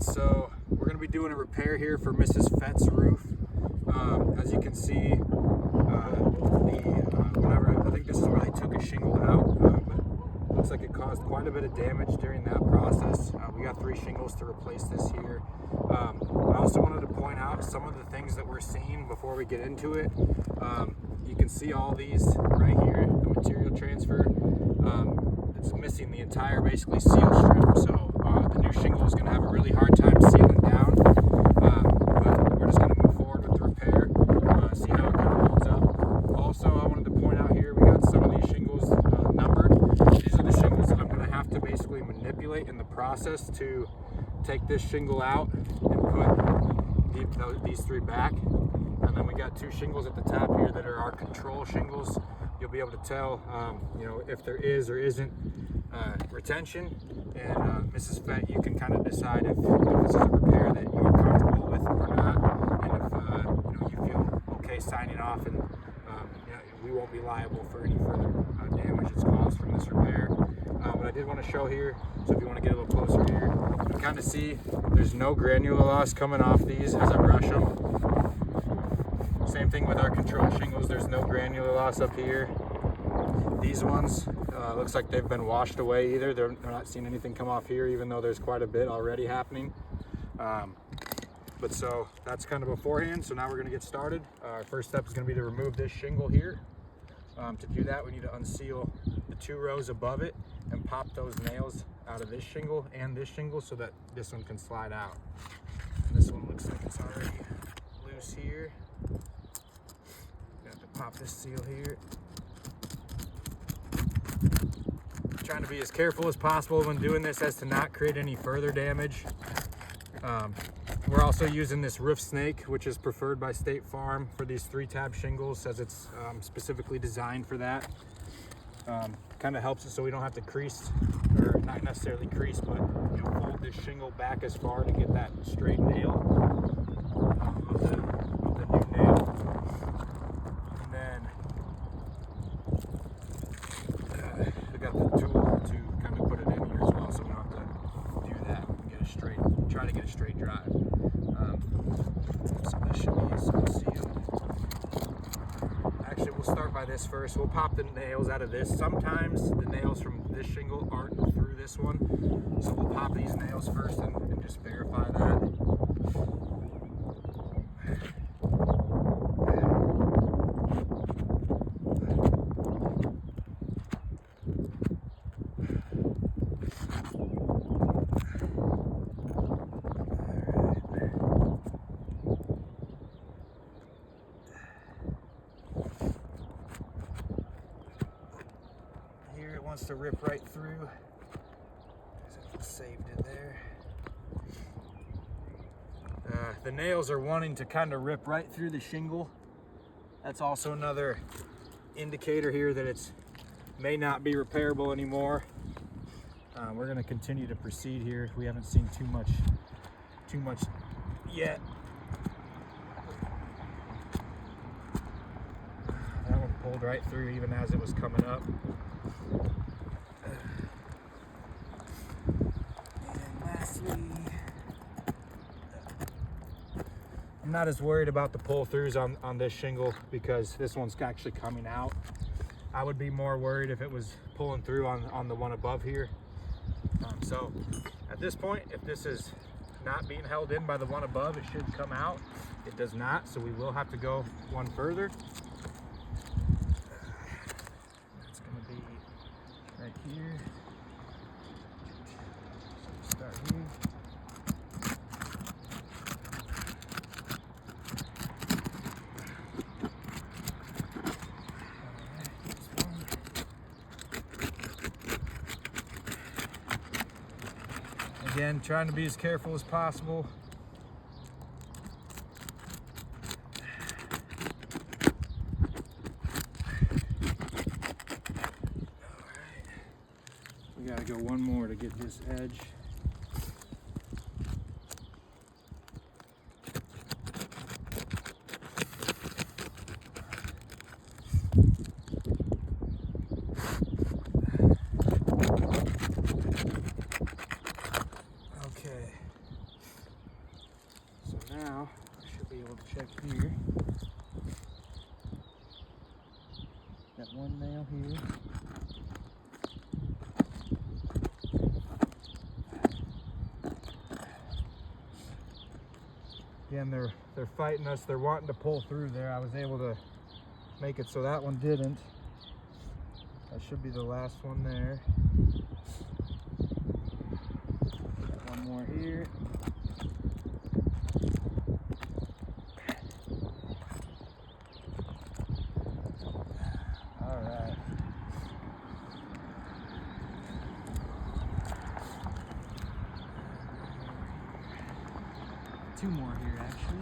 So we're going to be doing a repair here for Mrs. Fett's roof. As you can see, I think this is where they took a shingle out, but looks like it caused quite a bit of damage during that process. We got 3 shingles to replace this here. I also wanted to point out some of the things that we're seeing before we get into it. You can see all these right here, the material transfer. It's missing the entire basically seal strip, so the new shingle is going to have a really hard time sealing down, but we're just going to move forward with the repair, see how it kind of holds up. Also, I wanted to point out here, we got some of these shingles numbered. These are the shingles that I'm going to have to basically manipulate in the process to take this shingle out and put these 3 back. And then we got 2 shingles at the top here that are our control shingles. You'll be able to tell, if there is or isn't retention. And Mrs. Fett, you can kind of decide if this is a repair that you're comfortable with or not, and if you feel okay signing off, and we won't be liable for any further damage that's caused from this repair. But I did want to show here, so if you want to get a little closer here, you can kind of see there's no granular loss coming off these as I brush them. Same thing with our control shingles, there's no granular loss up here. These ones, looks like they've been washed away either. They're not seeing anything come off here, even though there's quite a bit already happening. But so that's kind of beforehand. So now we're gonna get started. Our first step is gonna be to remove this shingle here. To do that, we need to unseal the 2 rows above it and pop those nails out of this shingle and this shingle so that this one can slide out. And this one looks like it's already loose here. Got to pop this seal here. Trying to be as careful as possible when doing this as to not create any further damage. We're also using this roof snake, which is preferred by State Farm for these 3-tab shingles, as it's specifically designed for that. Kind of helps it so we don't have to crease, or not necessarily crease, but fold this shingle back as far to get that straight nail of the new nail. And then we got the tool to kind of put it in here as well, so we don't have to do that and get a straight, try to get a straight drive. So this should be sealed. Actually, we'll start by this first. We'll pop the nails out of this. Sometimes the nails from this shingle aren't through this one, so we'll pop these nails first and just verify that. Wants to rip right through. Saved it there. The nails are wanting to kind of rip right through the shingle. That's also another indicator here that it's may not be repairable anymore. We're going to continue to proceed here. We haven't seen too much yet. That one pulled right through even as it was coming up. I'm not as worried about the pull-throughs on this shingle because this one's actually coming out. I would be more worried if it was pulling through on the one above here. So at this point, if this is not being held in by the one above, it should come out. It does not, so we will have to go one further. That's going to be right here. So start here. Again, trying to be as careful as possible. Alright, we gotta go one more to get this edge. now I should be able to check here. Got one nail here. Again, they're fighting us. They're wanting to pull through there. I was able to make it so that one didn't. That should be the last one there. Got one more here. All right. Two more here, actually.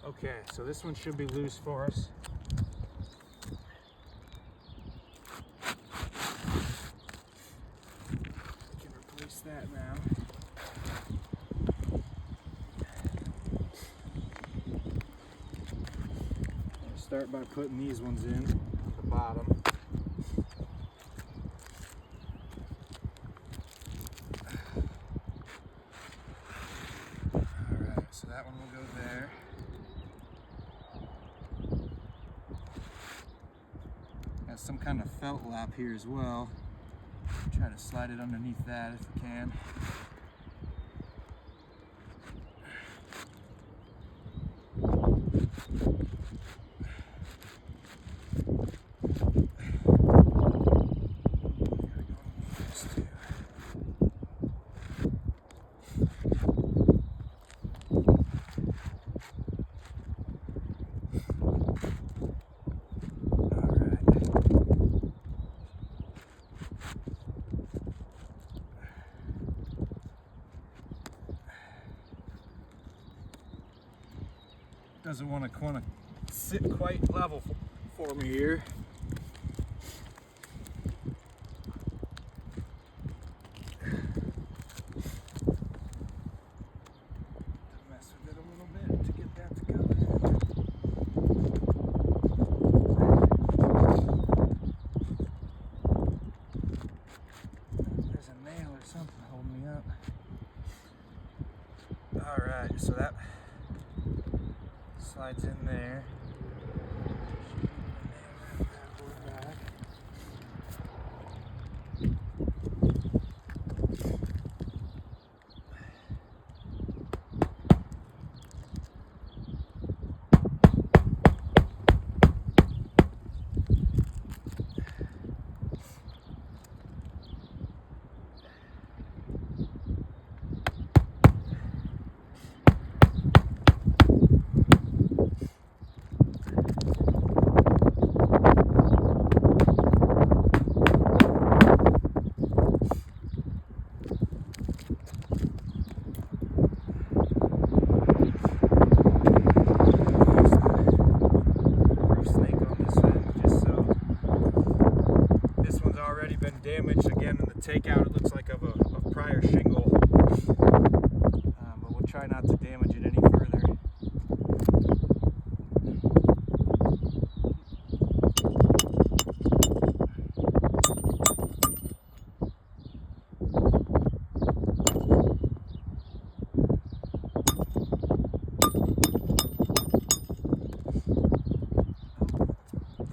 Okay, so this one should be loose for us. We can replace that now. I'll start by putting these ones in at the bottom. Alright, so that one will go there. Got some kind of felt lap here as well. Try to slide it underneath that if we can. Doesn't want to sit quite level for me here. Mess with it a little bit to get that to go in. There's a nail or something holding me up. All right, so that slides in there. Damaged again in the takeout. It looks like of a prior shingle, but we'll try not to damage it any further.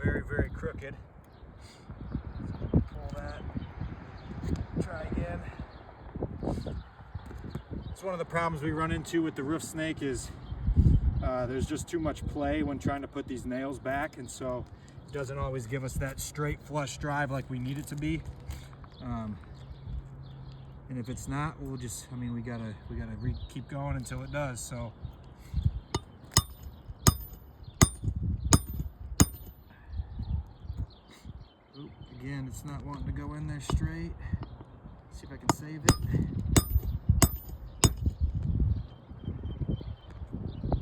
Very, very crooked. Try again. It's one of the problems we run into with the roof snake is there's just too much play when trying to put these nails back, and so it doesn't always give us that straight flush drive like we need it to be. And if it's not, we'll just, I mean, we gotta keep going until it does. So. Oop, again, it's not wanting to go in there straight. See if I can save it.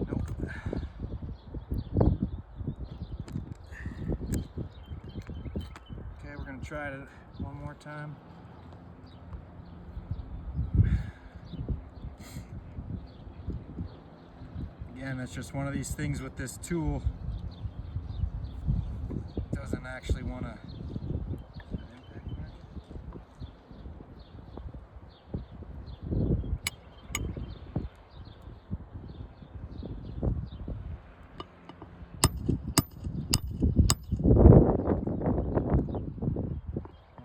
Nope. Okay, we're gonna try it one more time. And that's just one of these things with this tool. It doesn't actually want to.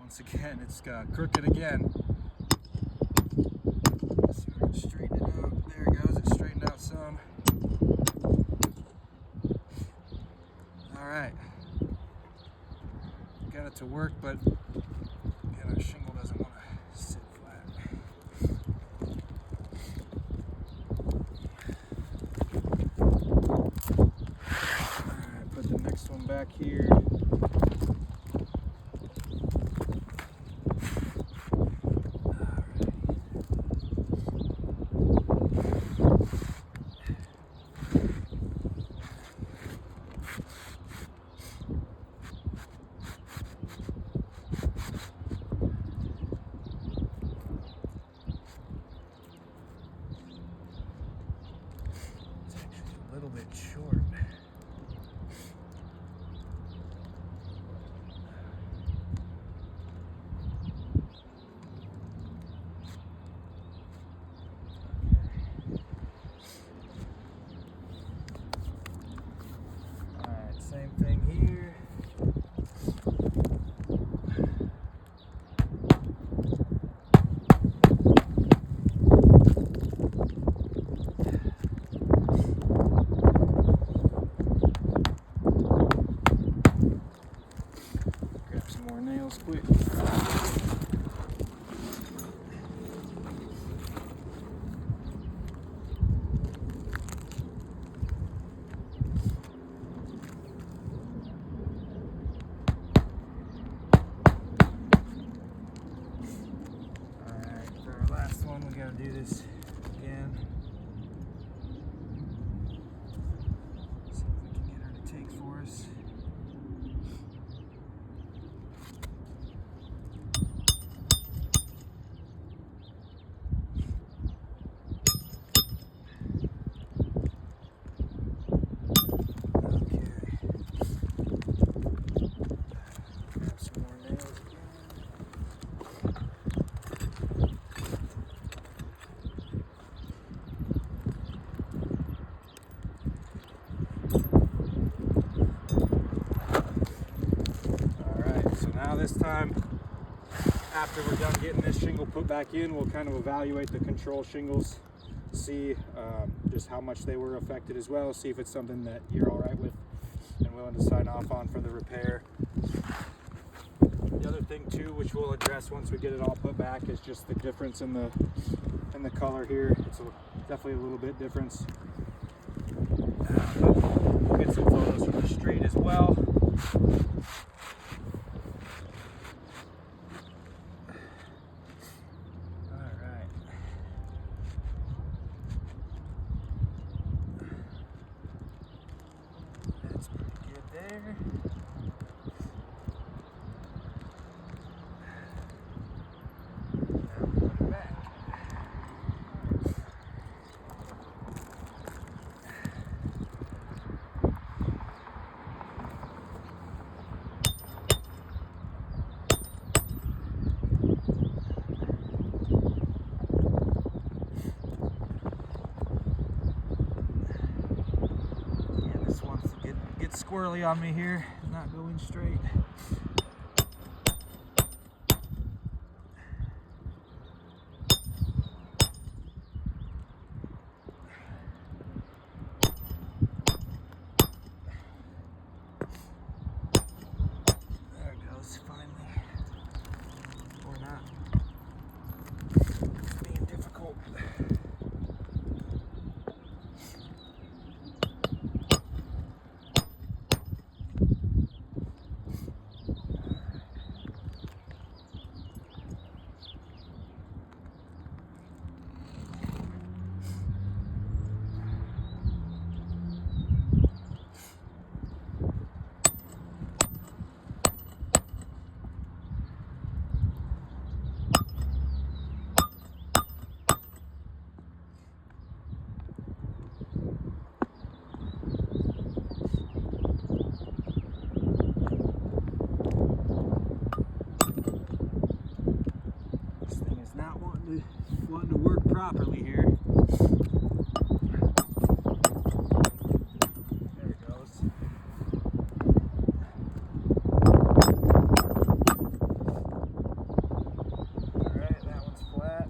Once again, it's crooked again. Let's see if we can straighten it out. There it goes. It straightened out some. All right. Got it to work, but again, our shingle doesn't want to sit flat. All right, put the next one back here. A little bit short. All right, same thing here. Grab some more nails quick. Alright, for our last one, we gotta do this again. See if we can get her to take for us. Grab some more nails again. Alright, so now this time, after we're done getting this shingle put back in, we'll kind of evaluate the control shingles, see just how much they were affected as well, see if it's something that you're alright with and willing to sign off on for the repair. The other thing too, which we'll address once we get it all put back, is just the difference in the color here. It's definitely a little bit difference. But we'll get some photos from the street as well. Alright. That's pretty good there. Now we put it back. Yeah, this one's get squirrely on me here, not going straight. There it goes, finally. Or not. It's being difficult. wanting to work properly here. There it goes. Alright, that one's flat.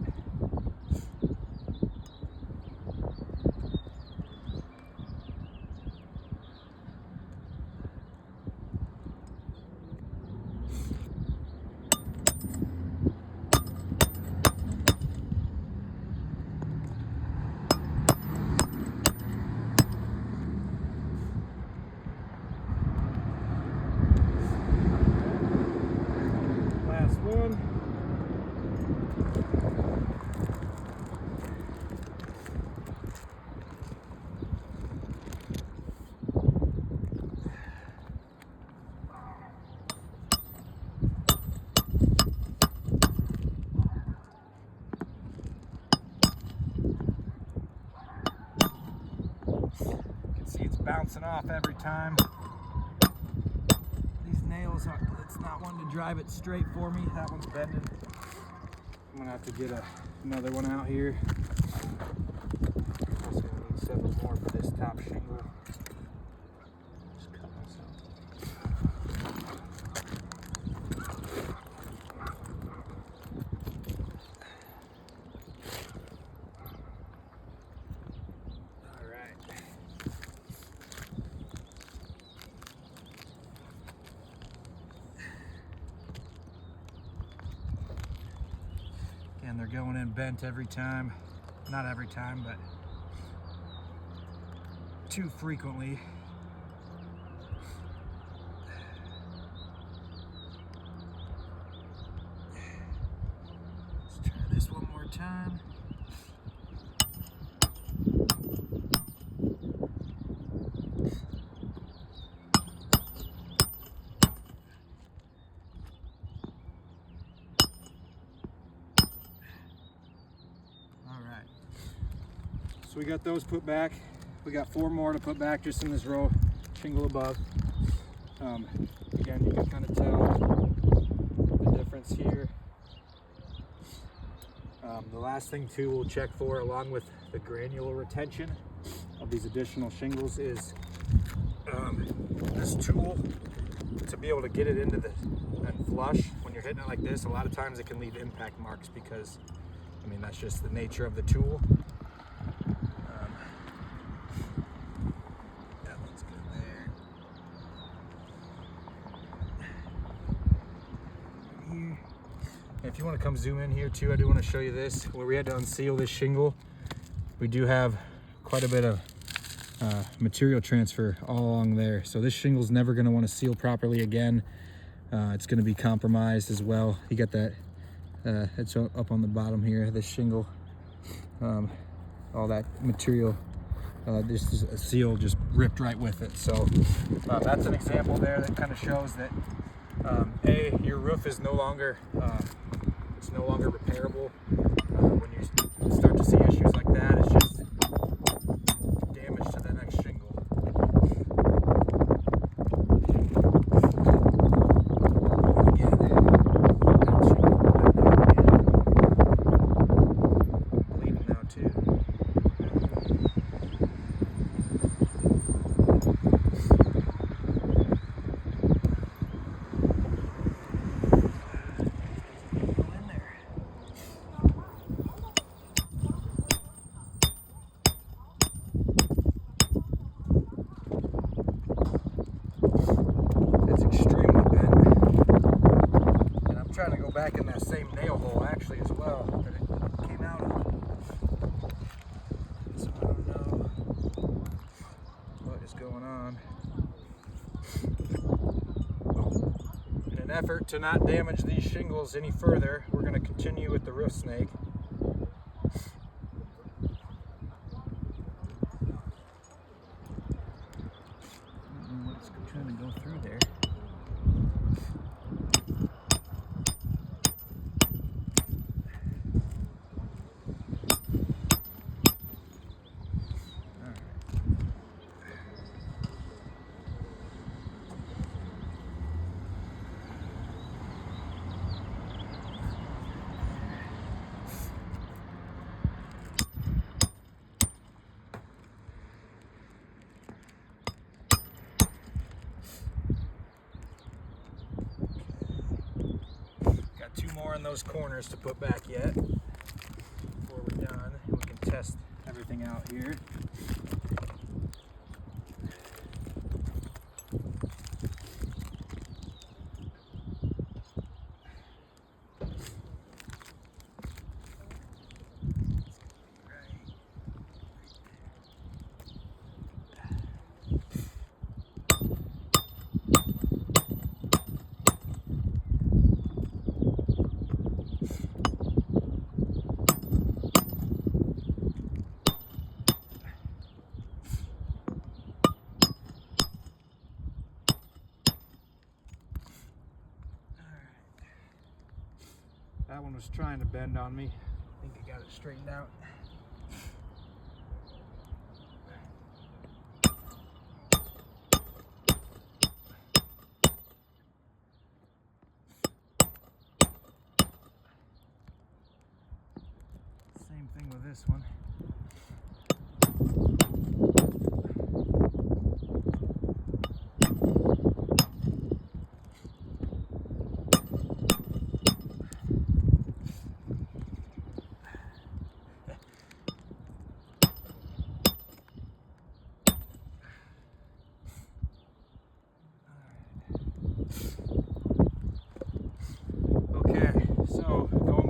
Last one. You can see it's bouncing off every time. These nails are, it's not one to drive it straight for me. That one's bending. I'm gonna have to get another one out here. Also gonna need several more for this top shingle. Just cut myself. All right. And they're going in bent every time. Not every time, but too frequently. Let's try this one more time. So we got those put back. We got 4 more to put back just in this row shingle above. Again, you can kind of tell the difference here. The last thing too we'll check for, along with the granular retention of these additional shingles, is this tool, to be able to get it into the and flush. When you're hitting it like this, a lot of times it can leave impact marks because, I mean, that's just the nature of the tool. That one's good there. Here. If you want to come zoom in here too, I do want to show you this. Where we had to unseal this shingle, we do have quite a bit of material transfer all along there. So this shingle's never going to want to seal properly again. It's going to be compromised as well. You got that, it's up on the bottom here, this shingle. All that material, this is a seal just ripped right with it. So that's an example there that kind of shows that A, your roof is no longer, it's no longer repairable. When you start to see issues like that, it's just damage to the next shingle. Bleeding now too. Trying to go back in that same nail hole actually as well that it came out of. So I don't know what is going on. In an effort to not damage these shingles any further, we're going to continue with the roof snake. I don't know what's trying to go through there. those corners to put back yet. Before we're done, we can test everything out here. That one was trying to bend on me. I think I got it straightened out. Same thing with this one.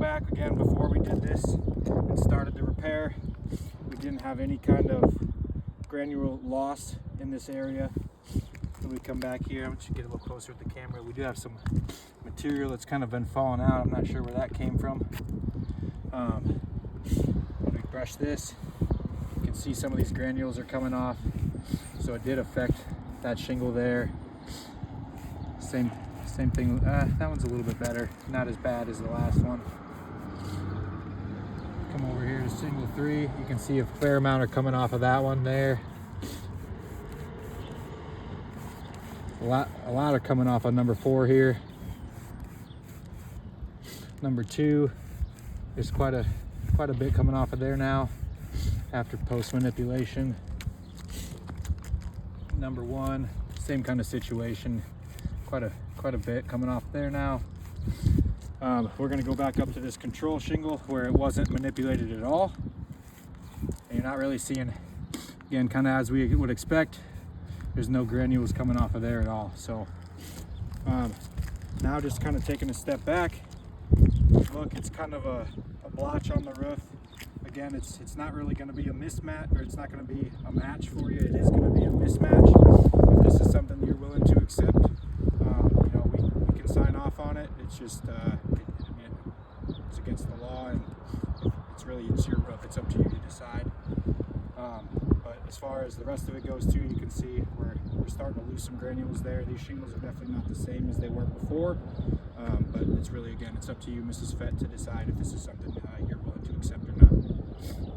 Back again, before we did this and started the repair, we didn't have any kind of granule loss in this area. So we come back here, I'm going to get a little closer with the camera. We do have some material that's kind of been falling out. I'm not sure where that came from. When we brush this, you can see some of these granules are coming off, so it did affect that shingle there. Same thing. That one's a little bit better, not as bad as the last one. Come over here to shingle 3. You can see a fair amount are coming off of that one there. A lot are coming off of number 4 here. Number 2, there's quite a bit coming off of there now after post manipulation. Number 1, same kind of situation. Quite a bit coming off there now. We're going to go back up to this control shingle where it wasn't manipulated at all. And you're not really seeing, again, kind of as we would expect, there's no granules coming off of there at all. So now just kind of taking a step back. Look, it's kind of a blotch on the roof. Again, it's not really going to be a mismatch, or it's not going to be a match for you. It is going to be a mismatch. If this is something you're willing to accept, we can sign off on it. It's just it's against the law, and it's your roof. It's up to you to decide. But as far as the rest of it goes too, you can see we're starting to lose some granules there. These shingles are definitely not the same as they were before. But it's really, again, it's up to you, Mrs. Fett, to decide if this is something you're willing to accept or not.